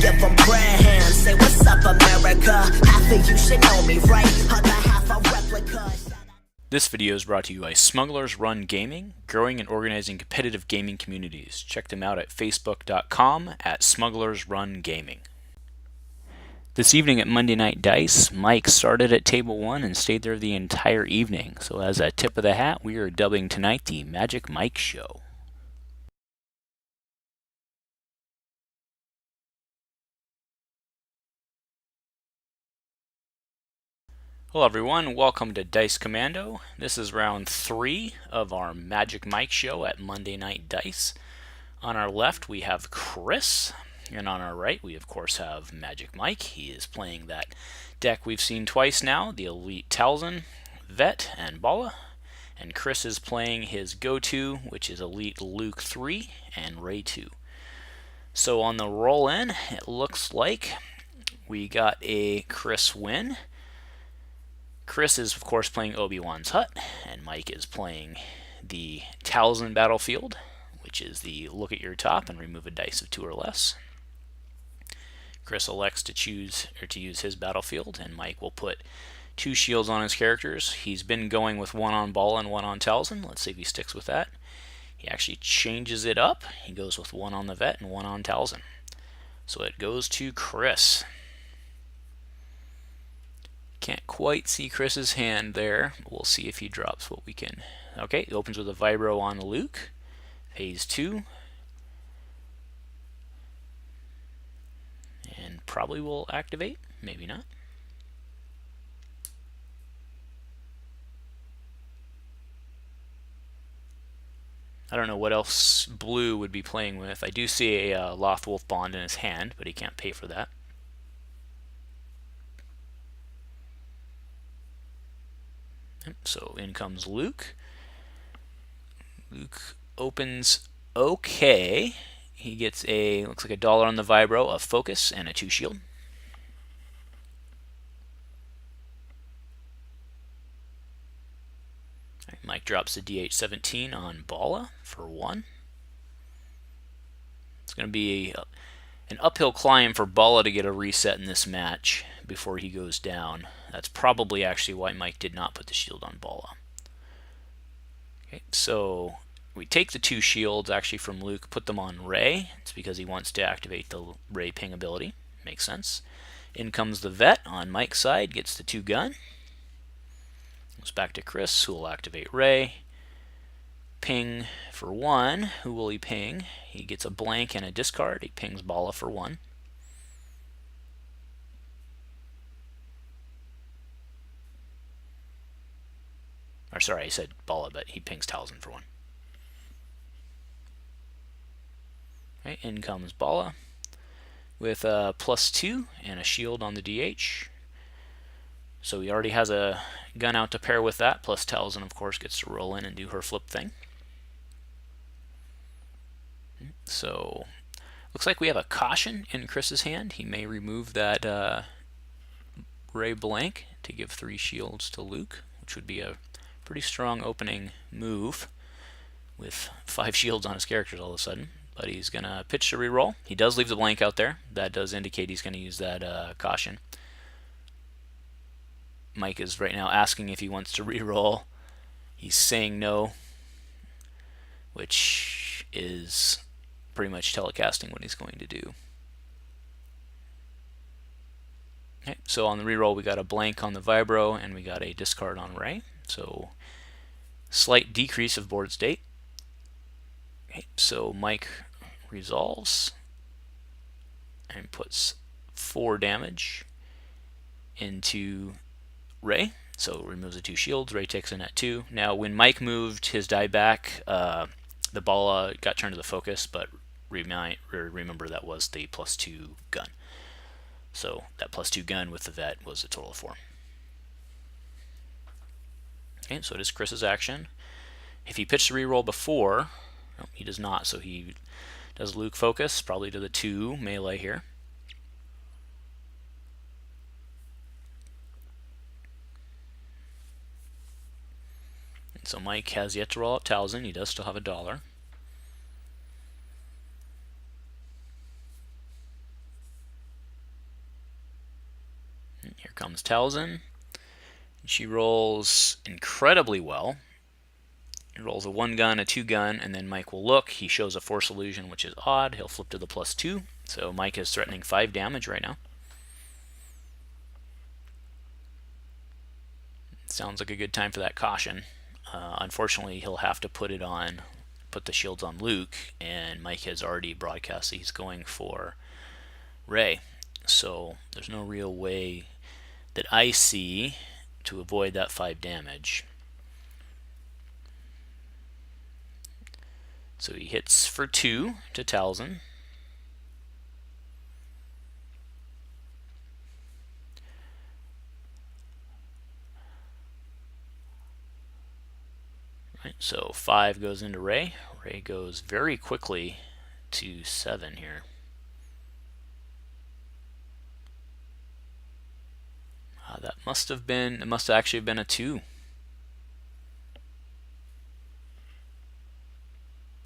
give them prayer hands. Say what's up, America. Half of you should know me, right? Other half a replica. This video is brought to you by Smugglers Run Gaming, growing and organizing competitive gaming communities. Check them out at facebook.com at Smugglers Run Gaming. This evening at Monday Night Dice, Mike started at Table 1 and stayed there the entire evening. So as a tip of the hat, we are dubbing tonight the Magic Mike Show. Hello everyone, welcome to Dice Commando. This is round 3 of our Magic Mike Show at Monday Night Dice. On our left we have Chris, and on our right we of course have Magic Mike. He is playing that deck we've seen twice now, the Elite Talzin, Vet, and Bala. And Chris is playing his go-to, which is Elite Luke 3 and Rd3. So on the roll-in, it looks like we got a Chris win. Chris is, of course, playing Obi-Wan's Hut, and Mike is playing the Talzin Battlefield, which is the look at your top and remove a dice of 2 or less. Chris elects to use his battlefield, and Mike will put 2 shields on his characters. He's been going with 1 on Bala and 1 on Talzin. Let's see if he sticks with that. He actually changes it up. He goes with 1 on the Vet and 1 on Talzin. So it goes to Chris. Can't quite see Chris's hand there. We'll see if he drops what we can. Okay, he opens with a Vibro on Luke. Phase 2. And probably will activate. Maybe not. I don't know what else blue would be playing with. I do see a Lothwolf Bond in his hand, but he can't pay for that. So in comes Luke. Luke opens okay. He gets looks like $1 on the Vibro, a Focus, and a 2 shield. Right, Mike drops the DH17 on Bala for 1. It's going to be an uphill climb for Bala to get a reset in this match before he goes down. That's probably actually why Mike did not put the shield on Bala. Okay, so we take the 2 shields actually from Luke, put them on Ray. It's because he wants to activate the Ray ping ability. Makes sense. In comes the Vet on Mike's side, gets the 2 gun. Goes back to Chris, who will activate Ray. Ping for 1. Who will he ping? He gets a blank and a discard. He pings Bala for 1. Or sorry, I said Bala, but he pings Talzin for 1. Okay, in comes Bala with a +2 and a shield on the DH. So he already has a gun out to pair with that, plus Talzin, of course, gets to roll in and do her flip thing. So looks like we have a caution in Chris's hand. He may remove that Ray blank to give 3 shields to Luke, which would be a pretty strong opening move with 5 shields on his characters all of a sudden. But he's going to pitch to reroll. He does leave the blank out there. That does indicate he's going to use that caution. Mike is right now asking if he wants to reroll. He's saying no, which is pretty much telecasting what he's going to do. Okay, so on the reroll we got a blank on the Vibro and we got a discard on Ray. So slight decrease of board state. Okay, so Mike resolves and puts 4 damage into Ray. So removes the 2 shields. Ray takes in at 2. Now when Mike moved his die back, the Bala got turned to the Focus, but remember that was the +2 gun. So that +2 gun with the Vet was a total of 4. Okay, so it is Chris's action. If he pitched a reroll before, no, he does not, so he does Luke Focus, probably to the 2 melee here. And so Mike has yet to roll out Talzin. He does still have $1. Here comes Talzin. She rolls incredibly well. He rolls a 1 gun, a 2 gun, and then Mike will look. He shows a Force Illusion, which is odd. He'll flip to the +2. So Mike is threatening 5 damage right now. Sounds like a good time for that caution. Unfortunately, he'll have to put the shields on Luke, and Mike has already broadcast that he's going for Rey. So there's no real way that I see to avoid that 5 damage. So he hits for 2 to Talzin. Right, so 5 goes into Rey. Rey goes very quickly to 7 here. That must have actually been a 2.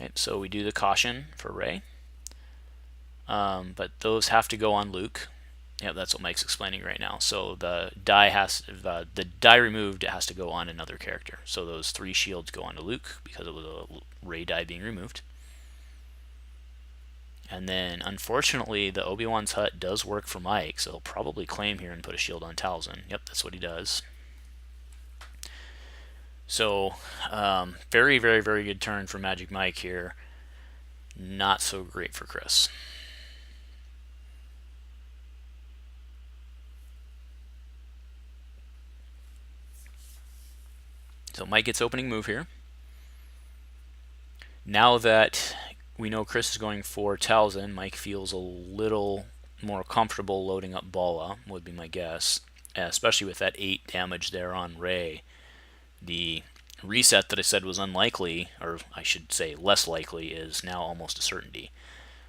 Okay, so we do the caution for Rey. But those have to go on Luke. Yeah, that's what Mike's explaining right now. So the die removed has to go on another character. So those 3 shields go on to Luke because it was a Rey die being removed. And then, unfortunately, the Obi-Wan's hut does work for Mike, so he'll probably claim here and put a shield on Talzin. Yep, that's what he does. So, very, very, very good turn for Magic Mike here. Not so great for Chris. So Mike gets opening move here. Now that we know Chris is going for Talzin, Mike feels a little more comfortable loading up Bala, would be my guess. Especially with that 8 damage there on Rey. The reset that I said was unlikely, or I should say less likely, is now almost a certainty.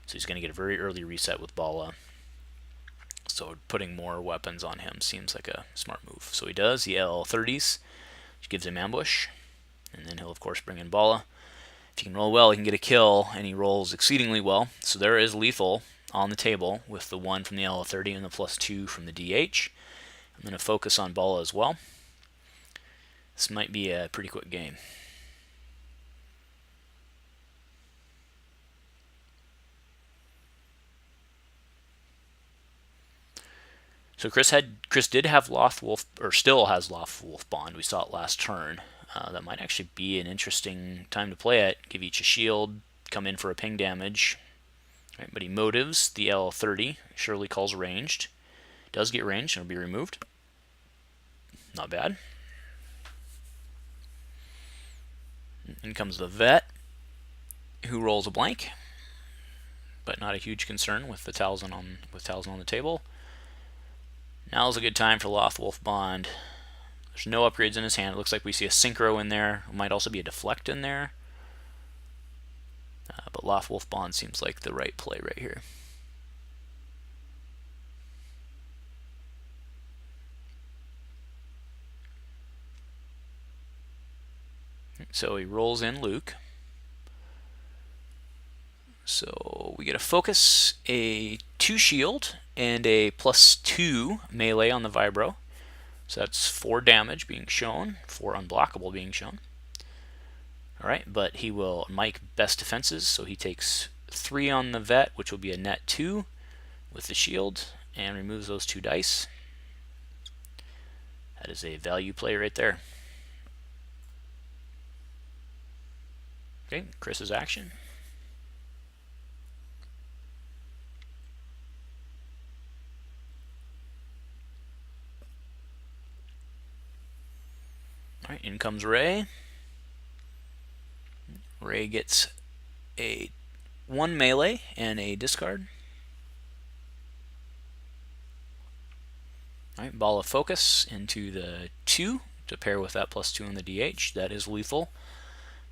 So he's going to get a very early reset with Bala. So putting more weapons on him seems like a smart move. So he does. He LL30s, which gives him ambush. And then he'll, of course, bring in Bala. If he can roll well, he can get a kill, and he rolls exceedingly well. So there is lethal on the table with the 1 from the LL30 and the +2 from the DH. I'm going to focus on Bala as well. This might be a pretty quick game. So Chris did have Lothwolf, or still has Lothwolf Bond. We saw it last turn. That might actually be an interesting time to play it. Give each a shield, come in for a ping damage. Right, but he motives the L30. Surely calls ranged. Does get ranged, and it'll be removed. Not bad. In comes the vet, who rolls a blank, but not a huge concern with the Talzin on the table. Now's a good time for Lothwolf Bond. There's no upgrades in his hand. It looks like we see a Synchro in there. It might also be a Deflect in there. But Lothwolf Bond seems like the right play right here. So he rolls in Luke. So we get a focus, a 2 shield, and a +2 melee on the Vibro. So that's 4 damage being shown, 4 unblockable being shown. Alright, but he will Mike best defenses, so he takes 3 on the vet, which will be a net 2 with the shield, and removes those 2 dice. That is a value play right there. Okay, Chris's action. Alright, in comes Rey. Rey gets a 1 melee and a discard. Alright, Bala focus into the 2 to pair with that +2 on the DH. That is lethal.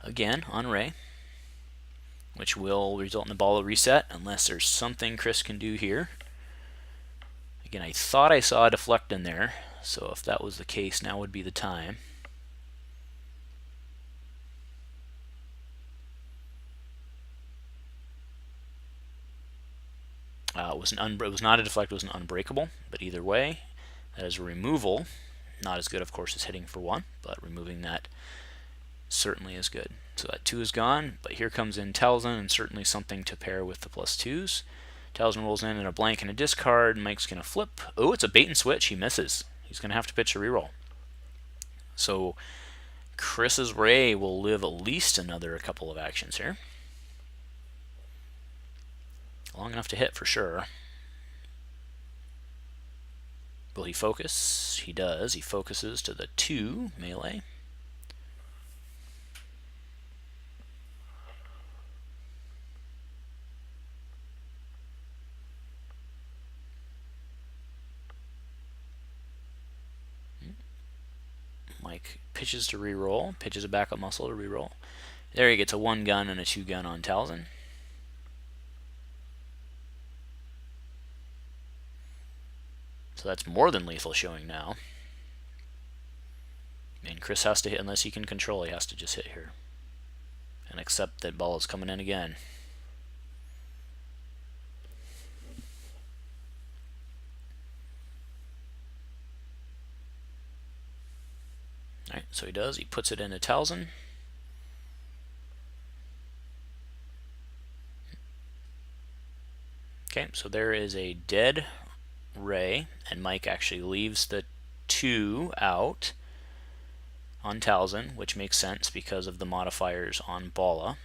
Again, on Rey. Which will result in a Bala reset unless there's something Chris can do here. Again, I thought I saw a deflect in there, so if that was the case, now would be the time. It was not a deflect, it was an unbreakable, but either way, That is a removal. Not as good, of course, as hitting for 1, but removing that certainly is good. So that 2 is gone, but here comes in Talzin, and certainly something to pair with the +2s. Talzin rolls in a blank and a discard. Mike's going to flip. Oh, it's a bait and switch. He misses. He's going to have to pitch a reroll. So Chris's Ray will live at least another couple of actions here. Long enough to hit for sure. Will he focus? He does. He focuses to the 2 melee. Mike pitches to reroll, pitches a backup muscle to reroll. There he gets a 1 gun and a 2 gun on Talzin. So that's more than lethal showing now. And Chris has to hit unless he can control. He has to just hit here and accept that Bala's coming in again. Alright, so he does. He puts it into Talzin. Okay, so there is a dead Ray, and Mike actually leaves the 2 out on Talzin, which makes sense because of the modifiers on Bala.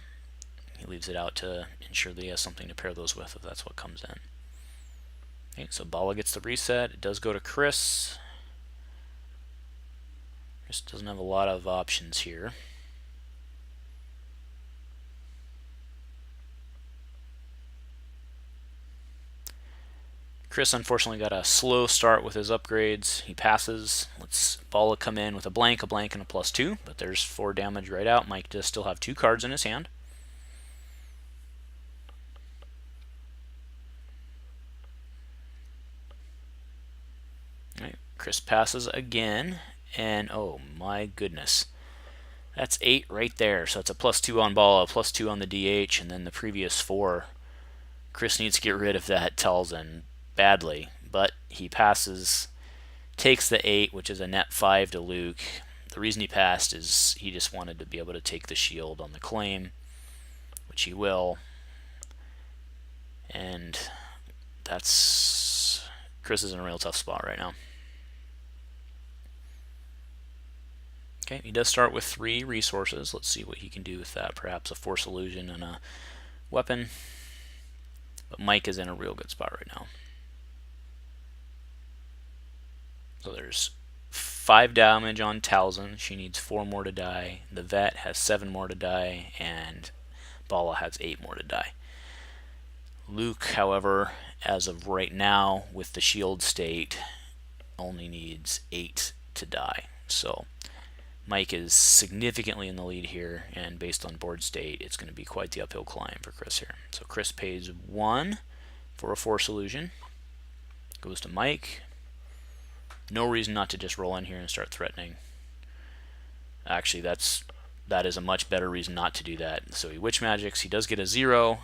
He leaves it out to ensure that he has something to pair those with if that's what comes in. Okay, so Bala gets the reset. It does go to Chris. Chris doesn't have a lot of options here. Chris unfortunately got a slow start with his upgrades. He passes. Lets Bala come in with a blank, and a +2, but there's 4 damage right out. Mike does still have 2 cards in his hand. All right, Chris passes again, and oh my goodness. That's 8 right there, so it's a +2 on Bala, a +2 on the DH, and then the previous 4. Chris needs to get rid of that Talzin badly, but he passes, takes the 8, which is a net 5 to Luke. The reason he passed is he just wanted to be able to take the shield on the claim, which he will. And that's... Chris is in a real tough spot right now. Okay, he does start with 3 resources. Let's see what he can do with that. Perhaps a Force Illusion and a weapon. But Mike is in a real good spot right now. So there's 5 damage on Talzin. She needs 4 more to die. The vet has 7 more to die, and Bala has 8 more to die. Luke, however, as of right now, with the shield state, only needs 8 to die. So Mike is significantly in the lead here, and based on board state, it's going to be quite the uphill climb for Chris here. So Chris pays 1 for a Force Illusion. Goes to Mike. No reason not to just roll in here and start threatening. Actually, that is a much better reason not to do that. So he Witch Magics. He does get a 0,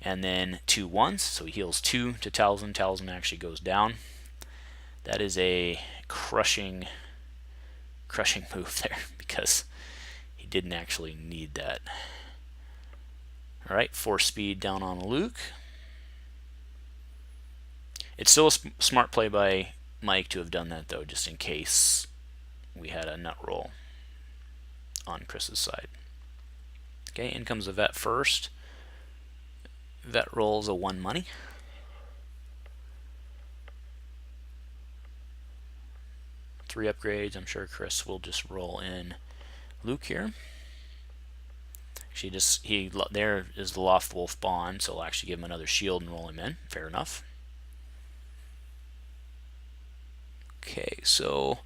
and then 2 1s. So he heals 2 to Talzin. Talzin actually goes down. That is a crushing move there because he didn't actually need that. All right, Force Speed down on Luke. It's still a smart play by Mike to have done that, though, just in case we had a nut roll on Chris's side. Okay, in comes the vet first. Vet rolls a 1 money. Three upgrades. I'm sure Chris will just roll in Luke here. There is the Loft Wolf Bond, so I'll actually give him another shield and roll him in. Fair enough. Okay, so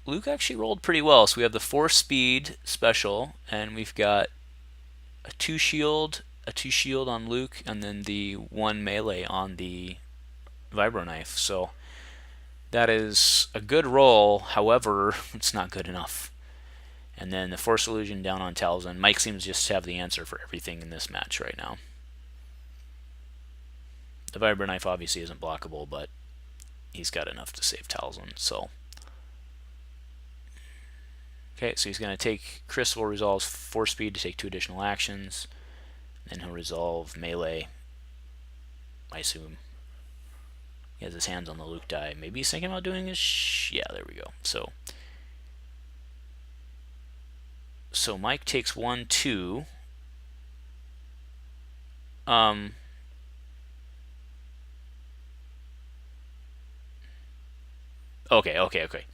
Luke actually rolled pretty well. So we have the 4 speed special, and we've got a 2 shield on Luke, and then the 1 melee on the Vibro Knife. So that is a good roll. However, it's not good enough. And then the Force Illusion down on Talzin. Mike seems just to have the answer for everything in this match right now. The Vibro Knife obviously isn't blockable, but he's got enough to save Talzin. So, okay, so he's going to take, Chris will resolve Force Speed to take 2 additional actions. Then he'll resolve Melee. I assume he has his hands on the Luke die. Maybe he's thinking about doing his... yeah, there we go. So Mike takes 1, 2. Okay.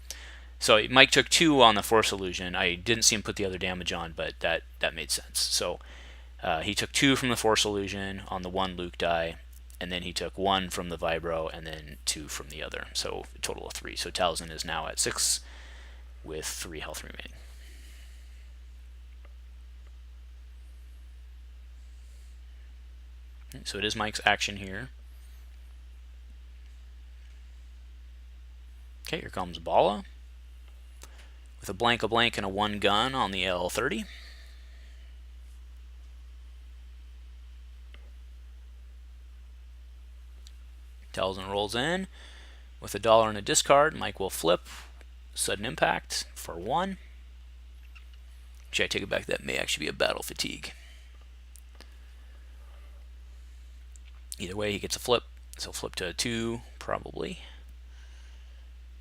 So Mike took 2 on the Force Illusion. I didn't see him put the other damage on, but that made sense. So he took 2 from the Force Illusion on the 1 Luke die, and then he took 1 from the Vibro, and then 2 from the other. So a total of 3. So Talzin is now at 6 with 3 health remaining. So it is Mike's action here. Okay, here comes Bala with a blank, and a 1 gun on the L30. Talzin rolls in with $1 and a discard. Mike will flip. Sudden impact for 1. Actually, I take it back. That may actually be a battle fatigue. Either way, he gets a flip. So he'll flip to a 2, probably,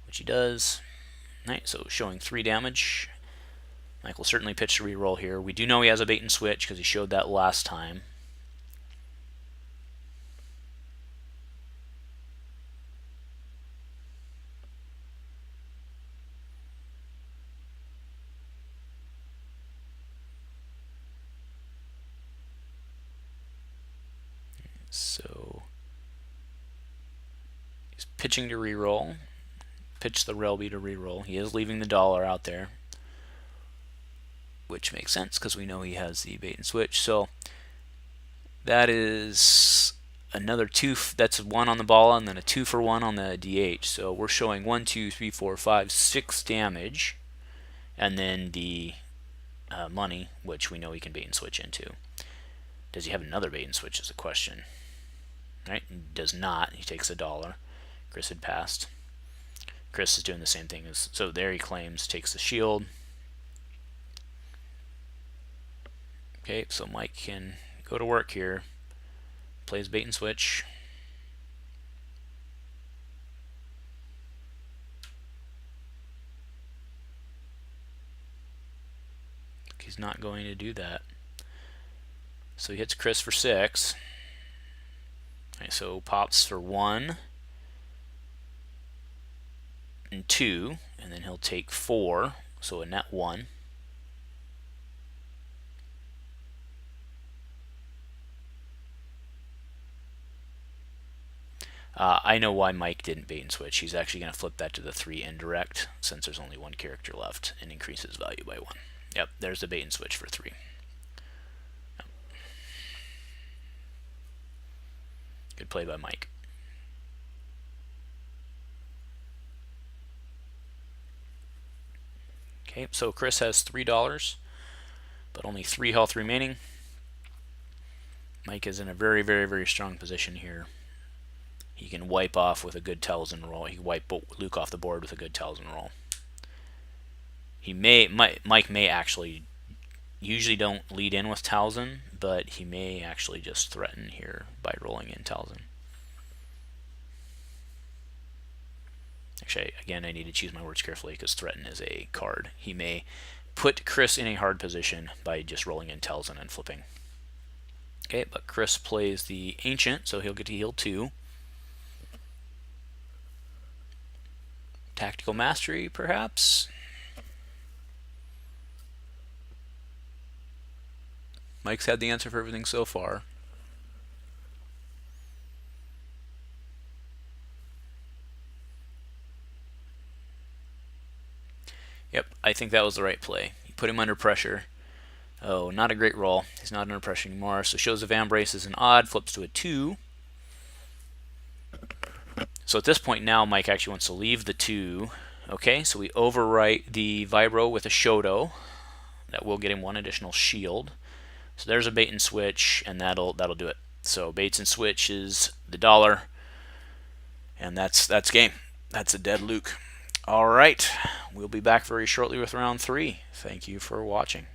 which he does. Right, so showing 3 damage. Mike will certainly pitch to reroll here. We do know he has a bait and switch because he showed that last time. So he's pitching to reroll. Pitch the Relby to reroll. He is leaving the $1 out there, which makes sense because we know he has the bait and switch. So that is another 2. That's 1 on the Bala, and then a 2 for 1 on the DH. So we're showing 1, 2, 3, 4, 5, 6 damage, and then the money, which we know he can bait and switch into. Does he have another bait and switch is the question. Right? He does not. He takes $1. Chris had passed. Chris is doing the same thing as, so there he claims, takes the shield. Okay, so Mike can go to work here. Plays bait and switch. He's not going to do that. So he hits Chris for 6. Okay, so pops for 1 and 2, and then he'll take 4, so a net 1. I know why Mike didn't bait and switch. He's actually going to flip that to the 3 indirect, since there's only 1 character left, and increase his value by 1. Yep, there's the bait and switch for 3. Yep. Good play by Mike. Okay, so Chris has $3, but only 3 health remaining. Mike is in a very, very, very strong position here. He can wipe off with a good Talzin roll. He can wipe Luke off the board with a good Talzin roll. Mike may actually, usually don't lead in with Talzin, but he may actually just threaten here by rolling in Talzin. Actually, again, I need to choose my words carefully because threaten is a card. He may put Chris in a hard position by just rolling in Talzin and flipping. Okay, but Chris plays the Ancient, so he'll get to heal 2. Tactical Mastery, perhaps? Mike's had the answer for everything so far. Yep, I think that was the right play. You put him under pressure. Oh, not a great roll. He's not under pressure anymore. So shows of Vambrace is an odd, flips to a 2. So at this point now, Mike actually wants to leave the 2. Okay, so we overwrite the Vibro with a Shoto. That will get him 1 additional shield. So there's a bait and switch, and that'll do it. So baits and switch is the $1, and that's game. That's a dead Luke. All right, we'll be back very shortly with round 3. Thank you for watching.